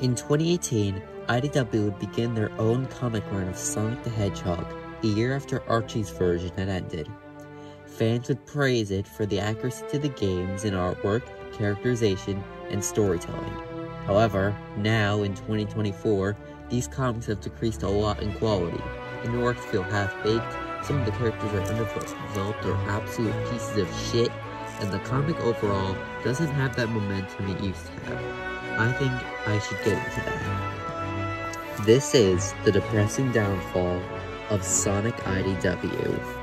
In 2018, IDW would begin their own comic run of Sonic the Hedgehog, a year after Archie's version had ended. Fans would praise it for the accuracy to the games in artwork, characterization, and storytelling. However, now in 2024, these comics have decreased a lot in quality, and the works feel half-baked, some of the characters are underdeveloped or absolute pieces of shit, and the comic overall doesn't have that momentum it used to have. I think I should get into that. This is the depressing downfall of Sonic IDW.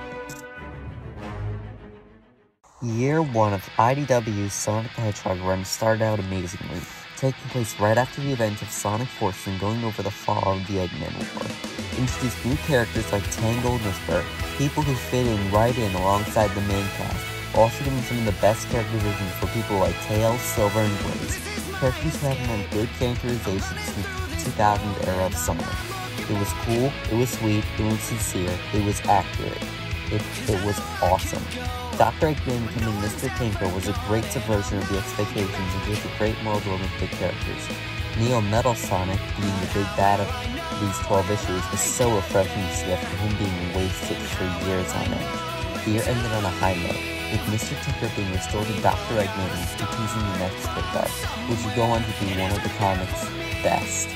Year 1 of IDW's Sonic the Hedgehog run started out amazingly, taking place right after the event of Sonic Force and going over the fall of the Eggman War. Introduced new characters like Tangle and Whisper, people who fit right in alongside the main cast, also giving some of the best characterizations for people like Tails, Silver, and Blaze. Characters who haven't had good characterizations since the 2000s era of Sonic. It was cool, it was sweet, it was sincere, it was accurate. It was awesome. Dr. Eggman becoming Mr. Tinker was a great subversion of the expectations and gave a great moral building for the characters. Neo Metal Sonic, being the big bad of these 12 issues, was so refreshing to see after him being wasted for years on end. The year ended on a high note, with Mr. Tinker being restored to Dr. Eggman and teasing the next book arc, which would go on to be one of the comics' best.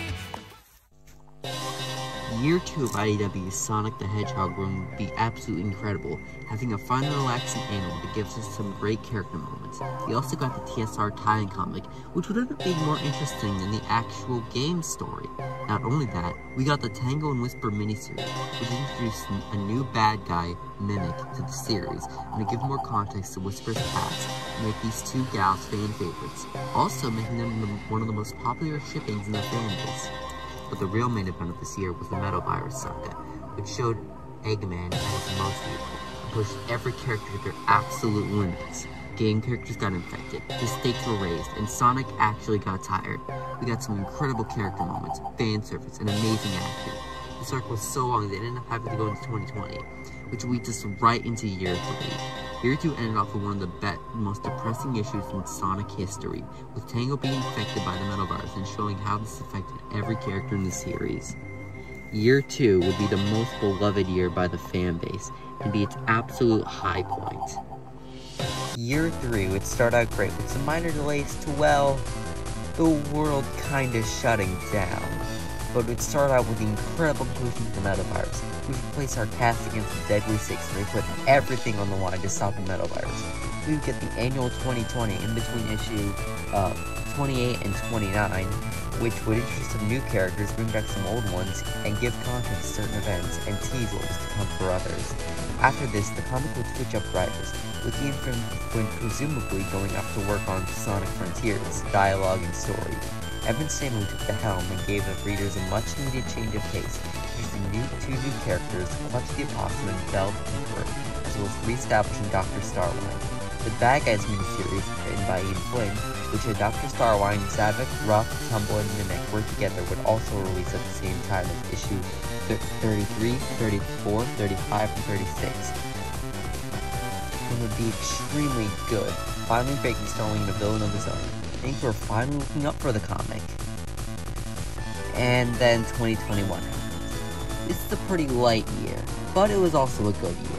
Year 2 of IDW's Sonic the Hedgehog run would be absolutely incredible, having a fun little action anime that gives us some great character moments. We also got the TSR tie-in comic, which would end up being more interesting than the actual game story. Not only that, we got the Tango and Whisper miniseries, which introduced a new bad guy, Mimic, to the series, and to give more context to Whisper's past, and make these two gals fan favorites, also making them one of the most popular shippings in the fan base. But the real main event of this year was the Metal Virus saga, which showed Eggman at his most evil, and pushed every character to their absolute limits. Game characters got infected, the stakes were raised, and Sonic actually got tired. We got some incredible character moments, fan service, and amazing acting. This arc was so long they ended up having to go into 2020, which leads us right into Year 3. Year 2 ended off with one of the most depressing issues in Sonic history, with Tango being infected by the Metal Virus and showing how this affected every character in the series. Year 2 would be the most beloved year by the fan base, and be its absolute high point. Year 3 would start out great with some minor delays to, well, the world kinda shutting down. But it would start out with the incredible conclusion of the Metal Virus, which would place our cast against the Deadly Six, and we put everything on the line to stop the Metal Virus. We would get the annual 2020 in between issue 28 and 29, which would introduce some new characters, bring back some old ones, and give context to certain events, and tease what was to come for others. After this, the comic would switch up writers, with Ian presumably going off to work on Sonic Frontiers, dialogue, and story. Evan Stanley took the helm and gave the readers a much-needed change of pace, using two new characters, Clutch the Opossum and Belle the Tinkerer, as well as re-establishing Dr. Starwine. The Bad Guys miniseries, written by Ian Flynn, which had Dr. Starwine, Zavok, Ruff, Tumble, and Mimic work together, would also release at the same time as issue 33, 34, 35, and 36. It would be extremely good, finally breaking Starwing into a villain of his own. Things were finally looking up for the comic. And then 2021 happened. This is a pretty light year, but it was also a good year.